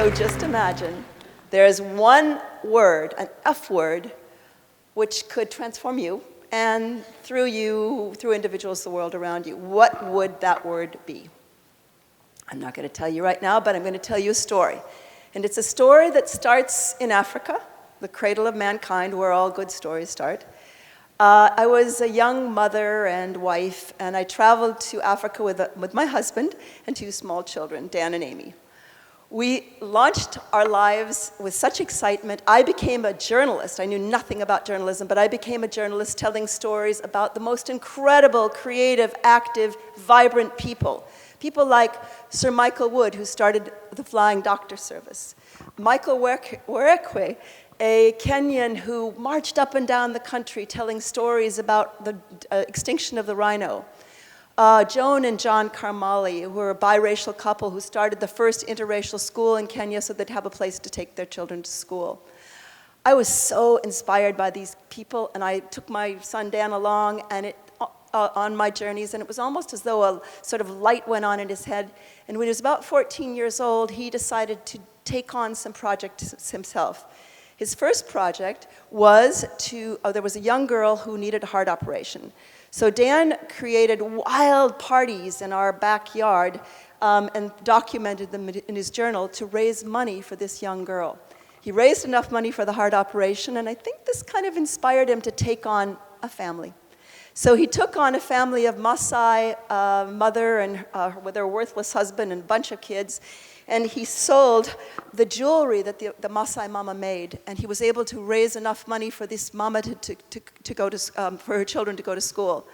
So just imagine there's one word, an F word, which could transform you and through individuals, the world around you. What would that word be? I'm not going to tell you right now, but I'm going to tell you a story. And it's a story that starts in Africa, the cradle of mankind, where all good stories start. I was a young mother and wife, and I traveled to Africa with my husband and two small children, Dan and Amy. We launched our lives with such excitement. I became a journalist. I knew nothing about journalism, but I became a journalist telling stories about the most incredible, creative, active, vibrant people. People like Sir Michael Wood, who started the Flying Doctor Service. Michael Werekwe, a Kenyan who marched up and down the country telling stories about the extinction of the rhino. Joan and John Karmali, who were a biracial couple who started the first interracial school in Kenya so they'd have a place to take their children to school. I was so inspired by these people, and I took my son Dan along on my journeys, and it was almost as though a sort of light went on in his head. And when he was about 14 years old, he decided to take on some projects himself. His first project was there was a young girl who needed a heart operation. So Dan created wild parties in our backyard and documented them in his journal to raise money for this young girl. He raised enough money for the heart operation, and I think this kind of inspired him to take on a family. So he took on a family of Maasai mother and with her worthless husband and a bunch of kids, and he sold the jewelry that the Maasai mama made, and he was able to raise enough money for this mama to go to for her children to go to school.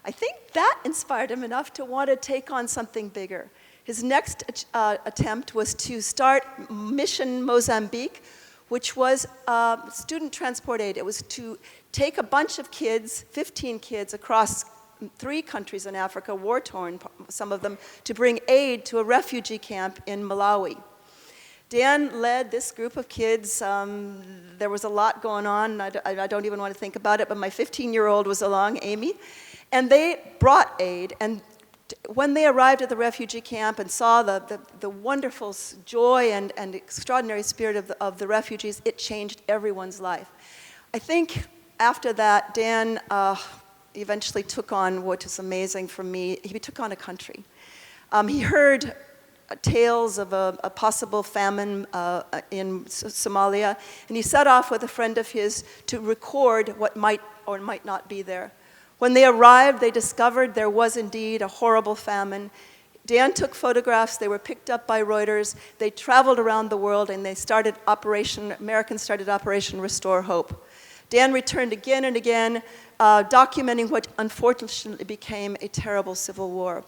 I think that inspired him enough to want to take on something bigger. His next attempt was to start Mission Mozambique, which was student transport aid. It was to take a bunch of kids, 15 kids, across 3 countries in Africa, war-torn, some of them, to bring aid to a refugee camp in Malawi. Dan led this group of kids. There was a lot going on. I don't even want to think about it, but my 15-year-old was along, Amy, and they brought aid. And when they arrived at the refugee camp and saw the wonderful joy and extraordinary spirit of the refugees, it changed everyone's life. I think after that, Dan eventually took on what is amazing for me. He took on a country. He heard tales of a possible famine in Somalia, and he set off with a friend of his to record what might or might not be there. When they arrived, they discovered there was indeed a horrible famine. Dan took photographs. They were picked up by Reuters. They traveled around the world, and Americans started Operation Restore Hope. Dan returned again and again, documenting what unfortunately became a terrible civil war.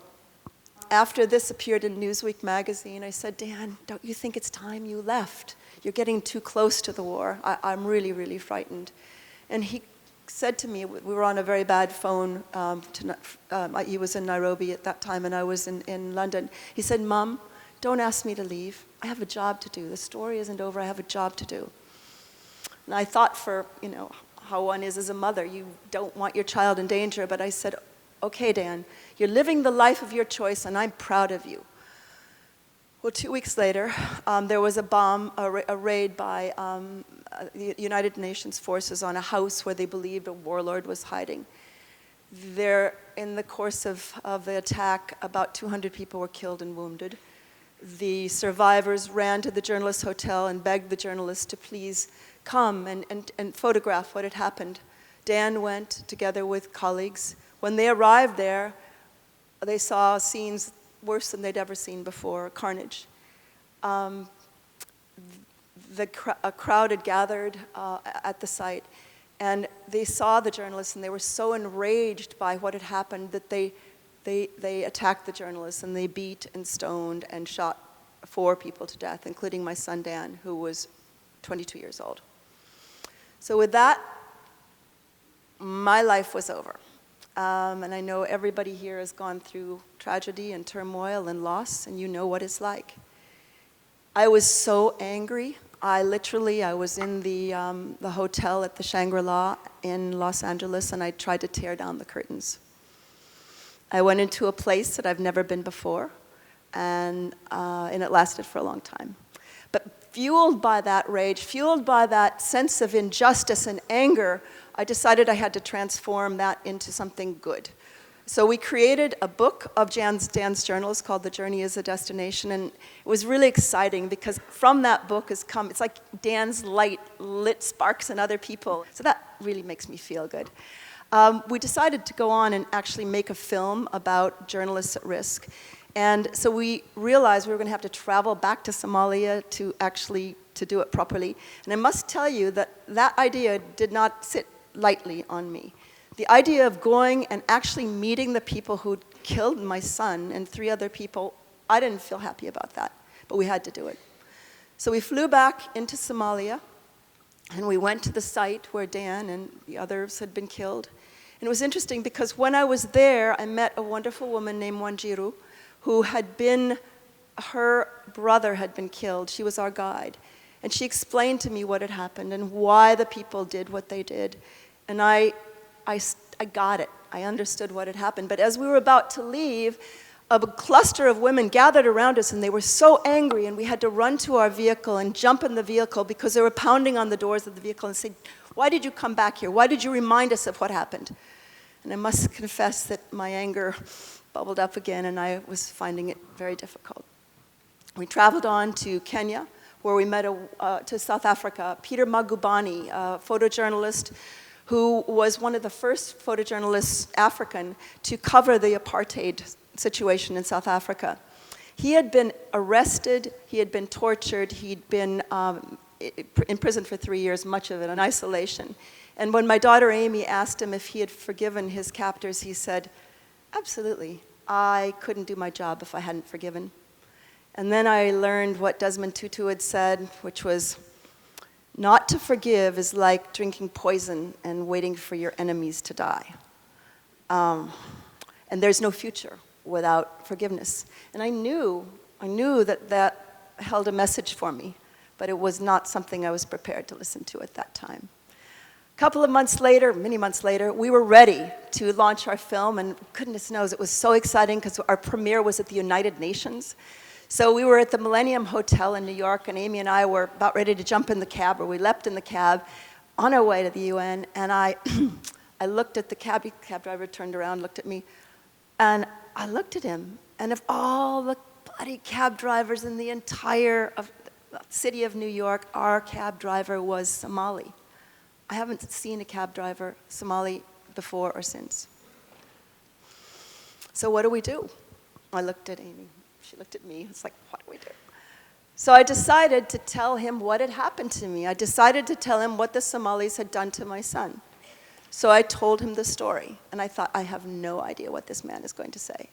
After this appeared in Newsweek magazine, I said, Dan, don't you think it's time you left? You're getting too close to the war. I'm really, really frightened. And he said to me, we were on a very bad phone, he was in Nairobi at that time and I was in London. He said, Mom, don't ask me to leave. I have a job to do. The story isn't over. I have a job to do. And I thought how one is as a mother. You don't want your child in danger, but I said, okay, Dan, you're living the life of your choice, and I'm proud of you. Well, 2 weeks later, there was a raid by the United Nations forces on a house where they believed a warlord was hiding. There, in the course of the attack, about 200 people were killed and wounded. The survivors ran to the journalist's hotel and begged the journalist to please come and photograph what had happened. Dan went together with colleagues. When they arrived there, they saw scenes worse than they'd ever seen before, carnage. A crowd had gathered at the site, and they saw the journalists, and they were so enraged by what had happened that they attacked the journalists, and they beat and stoned and shot 4 people to death, including my son Dan, who was 22 years old. So with that, my life was over. And I know everybody here has gone through tragedy and turmoil and loss, and you know what it's like. I was so angry. I was in the hotel at the Shangri-La in Los Angeles, and I tried to tear down the curtains. I went into a place that I've never been before, and it lasted for a long time. But fueled by that rage, fueled by that sense of injustice and anger, I decided I had to transform that into something good. So we created a book of Dan's journals called The Journey is a Destination, and it was really exciting because from that book has come, it's like Dan's light lit sparks in other people. So that really makes me feel good. We decided to go on and actually make a film about journalists at risk. And so we realized we were going to have to travel back to Somalia to do it properly. And I must tell you that that idea did not sit lightly on me. The idea of going and actually meeting the people who'd killed my son and 3 other people, I didn't feel happy about that, but we had to do it. So we flew back into Somalia, and we went to the site where Dan and the others had been killed. And it was interesting because when I was there, I met a wonderful woman named Wanjiru, who her brother had been killed. She was our guide. And she explained to me what had happened and why the people did what they did. And I got it. I understood what had happened. But as we were about to leave, a cluster of women gathered around us, and they were so angry, and we had to run to our vehicle and jump in the vehicle because they were pounding on the doors of the vehicle and saying, "Why did you come back here? Why did you remind us of what happened?" And I must confess that my anger bubbled up again, and I was finding it very difficult. We traveled on to Kenya, where we met to South Africa, Peter Magubani, a photojournalist who was one of the first photojournalists, African, to cover the apartheid situation in South Africa. He had been arrested, he had been tortured, he'd been in prison for 3 years, much of it in isolation. And when my daughter Amy asked him if he had forgiven his captors, he said, "Absolutely. I couldn't do my job if I hadn't forgiven." And then I learned what Desmond Tutu had said, which was, not to forgive is like drinking poison and waiting for your enemies to die. And there's no future without forgiveness. And I knew that held a message for me, but it was not something I was prepared to listen to at that time. A couple of months later, many months later, we were ready to launch our film, and goodness knows it was so exciting because our premiere was at the United Nations. So we were at the Millennium Hotel in New York, and Amy and I were about ready to jump in the cab, or we leapt in the cab on our way to the UN, and I looked at the cab driver turned around, looked at me, and I looked at him, and of all the bloody cab drivers in the entire city of New York, our cab driver was Somali. I haven't seen a cab driver Somali before or since. So what do? I looked at Amy. She looked at me. It's like, what do we do? So I decided to tell him what had happened to me. I decided to tell him what the Somalis had done to my son. So I told him the story, and I thought, I have no idea what this man is going to say.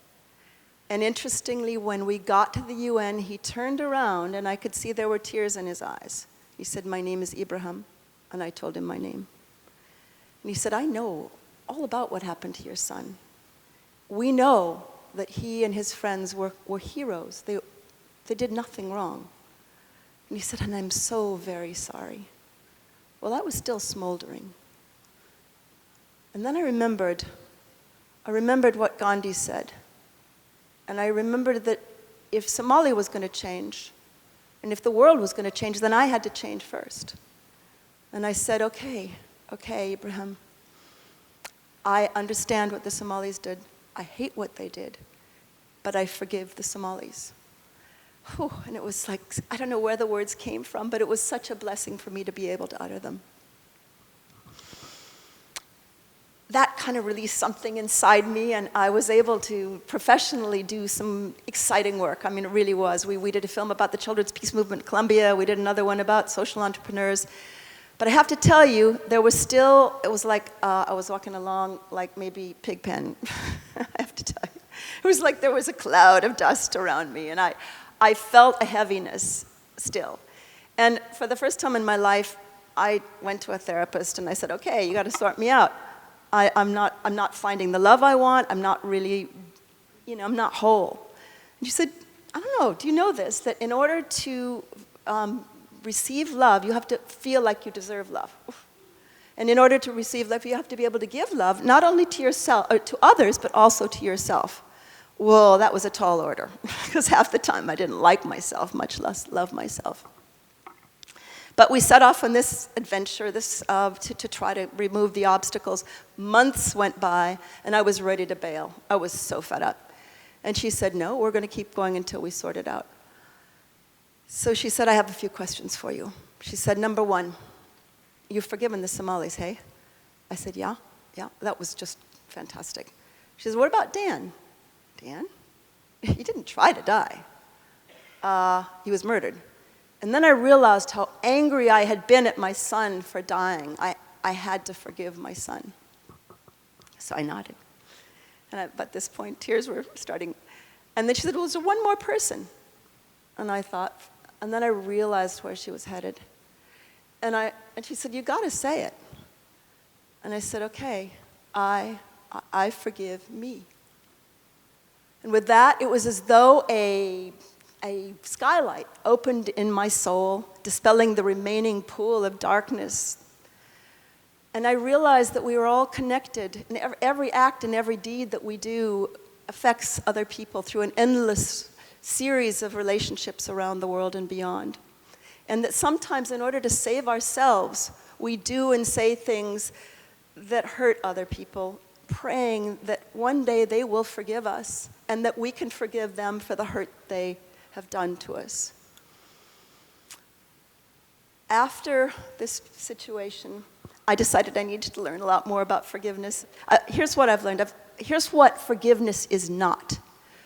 And interestingly, when we got to the UN, he turned around, and I could see there were tears in his eyes. He said, "My name is Ibrahim," and I told him my name. And he said, "I know all about what happened to your son. We know that he and his friends were heroes. They did nothing wrong." And he said, "And I'm so very sorry." Well, that was still smoldering. And then I remembered what Gandhi said. And I remembered that if Somalia was going to change, and if the world was going to change, then I had to change first. And I said, okay, Ibrahim, I understand what the Somalis did. I hate what they did, but I forgive the Somalis. Whew, and it was like, I don't know where the words came from, but it was such a blessing for me to be able to utter them. That kind of released something inside me, and I was able to professionally do some exciting work. I mean, it really was. We did a film about the Children's Peace Movement in Colombia. We did another one about social entrepreneurs. But I have to tell you, it was like I was walking along like maybe Pigpen. I have to tell you. It was like there was a cloud of dust around me, and I felt a heaviness still. And for the first time in my life, I went to a therapist, and I said, okay, you got to sort me out. I'm not finding the love I want. I'm not really, I'm not whole. And she said, I don't know, do you know this, that in order to receive love, you have to feel like you deserve love. And in order to receive love, you have to be able to give love, not only to yourself, or to others, but also to yourself. Well, that was a tall order, because half the time I didn't like myself, much less love myself. But we set off on this adventure to try to remove the obstacles. Months went by, and I was ready to bail. I was so fed up. And she said, no, we're going to keep going until we sort it out. So she said, I have a few questions for you. She said, number one, you've forgiven the Somalis, hey? I said, yeah, that was just fantastic. She said, what about Dan? Dan? He didn't try to die. He was murdered. And then I realized how angry I had been at my son for dying. I had to forgive my son. So I nodded. And at this point, tears were starting. And then she said, well, is there one more person? And I thought, and then I realized where she was headed. And she said, you got to say it. And I said, okay, I forgive me. And with that, it was as though a skylight opened in my soul, dispelling the remaining pool of darkness. And I realized that we were all connected, and every act and every deed that we do affects other people through an endless series of relationships around the world and beyond. And that sometimes, in order to save ourselves, we do and say things that hurt other people, praying that one day they will forgive us and that we can forgive them for the hurt they have done to us. After this situation, I decided I needed to learn a lot more about forgiveness. Here's what I've learned. Here's what forgiveness is not.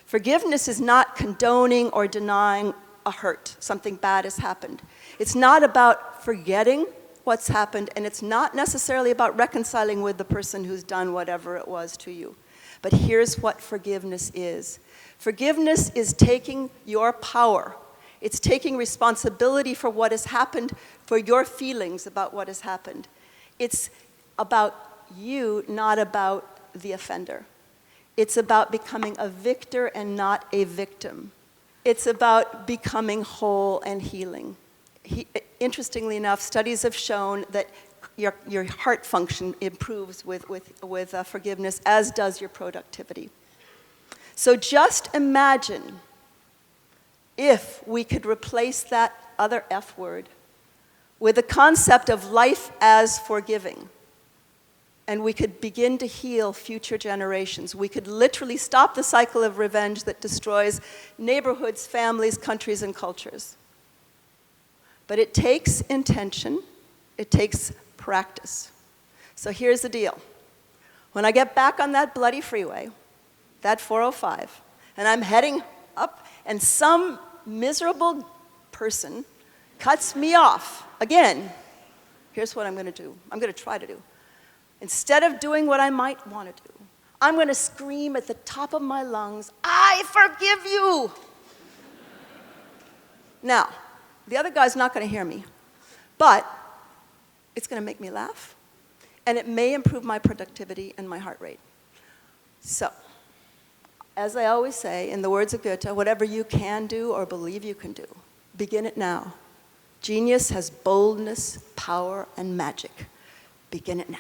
Forgiveness is not condoning or denying a hurt, something bad has happened. It's not about forgetting what's happened, and it's not necessarily about reconciling with the person who's done whatever it was to you. But here's what forgiveness is. Forgiveness is taking your power. It's taking responsibility for what has happened, for your feelings about what has happened. It's about you, not about the offender. It's about becoming a victor and not a victim. It's about becoming whole and healing. Interestingly enough, studies have shown that your heart function improves with forgiveness, as does your productivity. So just imagine if we could replace that other F word with the concept of life as forgiving. And we could begin to heal future generations. We could literally stop the cycle of revenge that destroys neighborhoods, families, countries, and cultures. But it takes intention. It takes practice. So here's the deal. When I get back on that bloody freeway, that 405, and I'm heading up, and some miserable person cuts me off, again, here's what I'm going to do. I'm going to try to do. Instead of doing what I might want to do, I'm going to scream at the top of my lungs, I forgive you! Now, the other guy's not going to hear me, but it's going to make me laugh, and it may improve my productivity and my heart rate. So, as I always say, in the words of Goethe, whatever you can do or believe you can do, begin it now. Genius has boldness, power, and magic. Begin it now.